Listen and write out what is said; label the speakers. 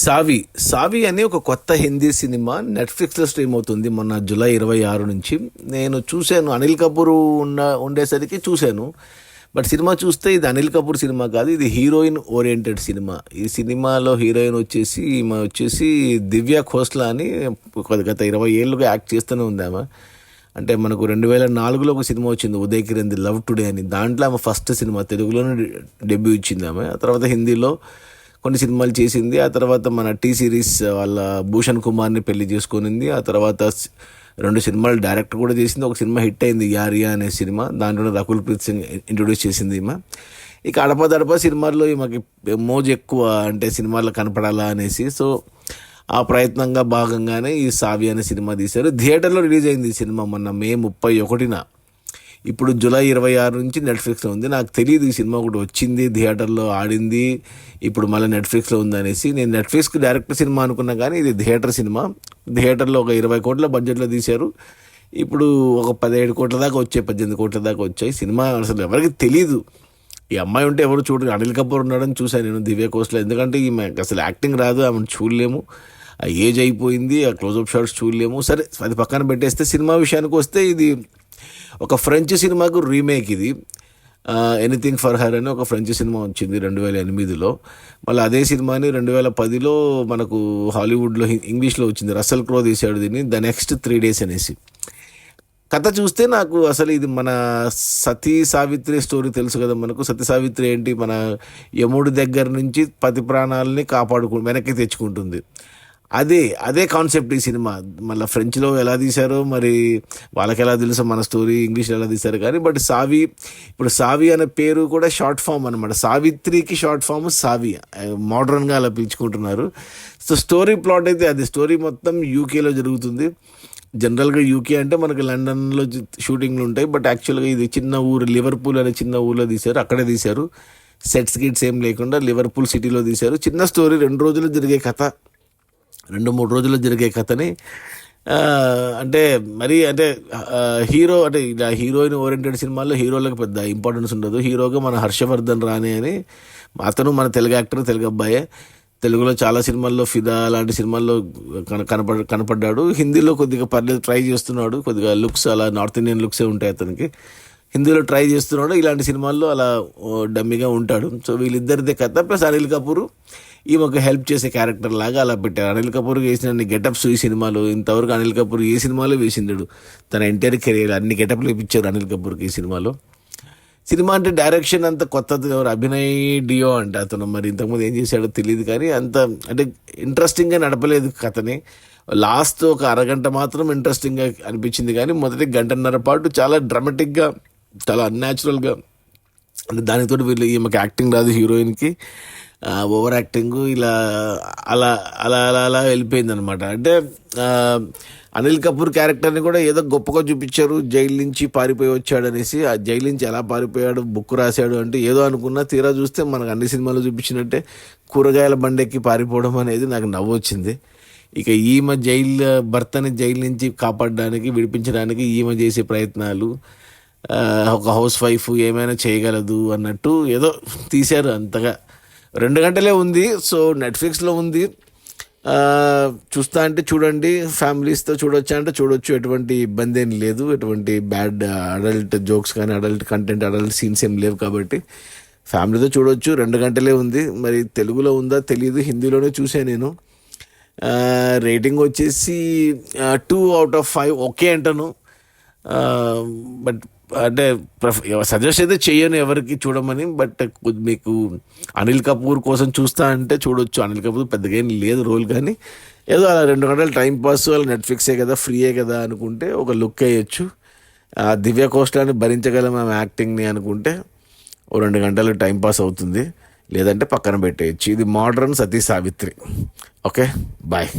Speaker 1: సావి సావి అని ఒక కొత్త హిందీ సినిమా నెట్ఫ్లిక్స్లో స్ట్రీమ్ అవుతుంది మొన్న జూలై 26 నుంచి. నేను చూశాను, అనిల్ కపూర్ ఉండేసరికి చూశాను. బట్ సినిమా చూస్తే ఇది అనిల్ కపూర్ సినిమా కాదు, ఇది హీరోయిన్ ఓరియంటెడ్ సినిమా. ఈ సినిమాలో హీరోయిన్ ఈమె వచ్చేసి దివ్య ఖోస్లా అని గత 20 ఏళ్ళుగా యాక్ట్ చేస్తూనే ఉంది ఆమె. అంటే మనకు 2004లో ఒక సినిమా వచ్చింది Uday Kiran the love today అని, దాంట్లో ఆమె ఫస్ట్ సినిమా తెలుగులోనే డెబ్యూ ఇచ్చింది ఆమె. ఆ తర్వాత హిందీలో కొన్ని సినిమాలు చేసింది. ఆ తర్వాత మన టీ సిరీస్ వాళ్ళ భూషణ్ కుమార్ని పెళ్లి చేసుకునింది. ఆ తర్వాత 2 సినిమాలు డైరెక్ట్ కూడా చేసింది. ఒక సినిమా హిట్ అయింది, యారియా అనే సినిమా, దాంట్లో రకుల్ ప్రీత్ సింగ్ ఇంట్రొడ్యూస్ చేసింది ఈమె. ఇక అడపదడప సినిమాల్లో ఈమెకి మోజు ఎక్కువ, అంటే సినిమాల్లో కనపడాలా అనేసి. సో ఆ ప్రయత్నంగా భాగంగానే ఈ సావి అనే సినిమా తీశారు. థియేటర్లో రిలీజ్ అయింది ఈ సినిమా మొన్న మే 31న. ఇప్పుడు జూలై 26 నుంచి నెట్ఫ్లిక్స్లో ఉంది. నాకు తెలియదు ఈ సినిమా ఒకటి వచ్చింది, థియేటర్లో ఆడింది, ఇప్పుడు మళ్ళీ నెట్ఫ్లిక్స్లో ఉంది అనేసి. నేను నెట్ఫ్లిక్స్కి డైరెక్ట్ సినిమా అనుకున్నా, కానీ ఇది థియేటర్ సినిమా. థియేటర్లో ఒక 20 కోట్ల బడ్జెట్లో తీశారు. ఇప్పుడు ఒక 17 కోట్ల దాకా వచ్చాయి, 18 కోట్ల దాకా వచ్చాయి. సినిమా అసలు ఎవరికి తెలీదు. ఈ అమ్మాయి ఉంటే ఎవరు చూడరు. అనిల్ కపూర్ ఉన్నాడని చూశాను నేను దివ్య కోస్ట్లో, ఎందుకంటే ఈమె అసలు యాక్టింగ్ రాదు, ఆమెను చూడలేము, ఆ ఏజ్ అయిపోయింది, ఆ క్లోజప్ షాట్స్ చూడలేము. సరే అది పక్కన పెట్టేస్తే సినిమా విషయానికి వస్తే, ఇది ఒక ఫ్రెంచ్ సినిమాకు రీమేక్. ఇది ఎనీథింగ్ ఫర్ హర్ అని ఒక ఫ్రెంచ్ సినిమా వచ్చింది 2008లో. మళ్ళీ అదే సినిమాని 2010లో మనకు హాలీవుడ్లో ఇంగ్లీష్లో వచ్చింది. రసల్ క్రో తీశాడు దీన్ని, ద నెక్స్ట్ 3 days అనేసి. కథ చూస్తే నాకు అసలు ఇది మన సతీ సావిత్రి స్టోరీ తెలుసు కదా మనకు. సతీ సావిత్రి ఏంటి, మన యముడి దగ్గర నుంచి పతి ప్రాణాలని వెనక్కి తెచ్చుకుంటుంది. అదే కాన్సెప్ట్ ఈ సినిమా. మళ్ళీ ఫ్రెంచ్లో ఎలా తీశారో మరి వాళ్ళకి ఎలా తెలుసు మన స్టోరీ ఇంగ్లీష్లో ఎలా తీశారు కానీ. బట్ ఇప్పుడు సావి అనే పేరు కూడా షార్ట్ ఫామ్ అనమాట. సావిత్రికి షార్ట్ ఫామ్ సావి, మోడర్న్గా అలా పిలుచుకుంటున్నారు. సో స్టోరీ ప్లాట్ అయితే అది, స్టోరీ మొత్తం యూకేలో జరుగుతుంది. జనరల్గా యూకే అంటే మనకి లండన్లో షూటింగ్లు ఉంటాయి, బట్ యాక్చువల్గా ఇది చిన్న ఊరు, లివర్పూల్ అనే చిన్న ఊర్లో తీశారు. అక్కడే తీశారు, సెట్స్ గిట్స్ ఏం లేకుండా లివర్పూల్ సిటీలో తీశారు. చిన్న స్టోరీ, 2 రోజులు జరిగే కథ, 2-3 రోజుల్లో జరిగే కథని. అంటే హీరో అంటే ఇలా హీరోయిన్ ఓరియంటెడ్ సినిమాల్లో హీరోలకు పెద్ద ఇంపార్టెన్స్ ఉండదు. హీరోగా మన హర్షవర్ధన్ రాణే అని, అతను మన తెలుగు యాక్టర్, తెలుగు అబ్బాయే. తెలుగులో చాలా సినిమాల్లో, ఫిదా లాంటి సినిమాల్లో కనపడ్డాడు. హిందీలో కొద్దిగా పర్లేదు, ట్రై చేస్తున్నాడు. కొద్దిగా లుక్స్ అలా నార్త్ ఇండియన్ లుక్సే ఉంటాయి అతనికి. హిందీలో ట్రై చేస్తున్నాడు, ఇలాంటి సినిమాల్లో అలా డమ్మిగా ఉంటాడు. సో వీళ్ళిద్దరిదే కథ. ప్లస్ అనిల్ కపూర్ ఈమెకు హెల్ప్ చేసే క్యారెక్టర్ లాగా అలా పెట్టారు. అనిల్ కపూర్ వేసిన గెటప్స్ ఈ సినిమాలో ఇంతవరకు అనిల్ కపూర్ ఏ సినిమాలో వేసిండడు. తన ఎంటైర్ కెరీర్ అన్ని గెటప్లు ఇప్పించారు అనిల్ కపూర్కి ఈ సినిమాలో. సినిమా అంటే డైరెక్షన్ అంత కొత్తది, అభినయ్ డియో అంటే అతను మరి ఇంతకుముందు ఏం చేశాడో తెలియదు, కానీ అంత అంటే ఇంట్రెస్టింగ్గా నడపలేదు కథని. లాస్ట్ ఒక అరగంట మాత్రం ఇంట్రెస్టింగ్గా అనిపించింది, కానీ మొదటి 1.5 పాటు చాలా డ్రామాటిక్గా, చాలా అన్యాచురల్గా. అంటే దానితో వీళ్ళు ఈమెకి యాక్టింగ్ రాదు, హీరోయిన్కి ఓవర్ యాక్టింగ్, ఇలా అలా అలా అలా అలా వెళ్ళిపోయింది అనమాట. అంటే అనిల్ కపూర్ క్యారెక్టర్ని కూడా ఏదో గొప్పగా చూపించారు, జైలు నుంచి పారిపోయి వచ్చాడు అనేసి. ఆ జైలు నుంచి ఎలా పారిపోయాడు, బుక్ రాశాడు అంటే ఏదో అనుకున్నా, తీరా చూస్తే మనకు అన్ని సినిమాలు చూపించినట్టే కూరగాయల బండెక్కి పారిపోవడం అనేది నాకు నవ్వు వచ్చింది. ఇక ఈమె భర్తని జైలు నుంచి కాపాడడానికి, విడిపించడానికి ఈమె చేసే ప్రయత్నాలు, ఒక హౌస్ వైఫ్ ఏమైనా చేయగలదు అన్నట్టు ఏదో తీశారు. అంతగా 2 గంటలే ఉంది. సో నెట్ఫ్లిక్స్లో ఉంది. చూస్తా అంటే చూడండి, ఫ్యామిలీస్తో చూడొచ్చా అంటే చూడొచ్చు, ఎటువంటి ఇబ్బంది ఏం లేదు. ఎటువంటి బ్యాడ్ అడల్ట్ జోక్స్ కానీ, అడల్ట్ కంటెంట్, అడల్ట్ సీన్స్ ఏం లేవు కాబట్టి ఫ్యామిలీతో చూడొచ్చు. 2 గంటలే ఉంది. మరి తెలుగులో ఉందా తెలియదు, హిందీలోనే చూసాను నేను. రేటింగ్ వచ్చేసి 2 out of 5 ఓకే అంటాను. బట్ అంటే సజెస్ట్ అయితే చెయ్యను ఎవరికి చూడమని. బట్ మీకు అనిల్ కపూర్ కోసం చూస్తా అంటే చూడొచ్చు. అనిల్ కపూర్ పెద్దగా ఏం లేదు రోల్, కానీ ఏదో అలా 2 గంటలు టైం పాస్, అలా నెట్ఫ్లిక్సే కదా, ఫ్రీయే కదా అనుకుంటే ఒక లుక్ వేయచ్చు. దివ్య కోస్లాని భరించగలం ఆమె యాక్టింగ్ని అనుకుంటే 2 గంటలు టైం పాస్ అవుతుంది, లేదంటే పక్కన పెట్టేయచ్చు. ఇది modern Sati Savitri. Okay, bye.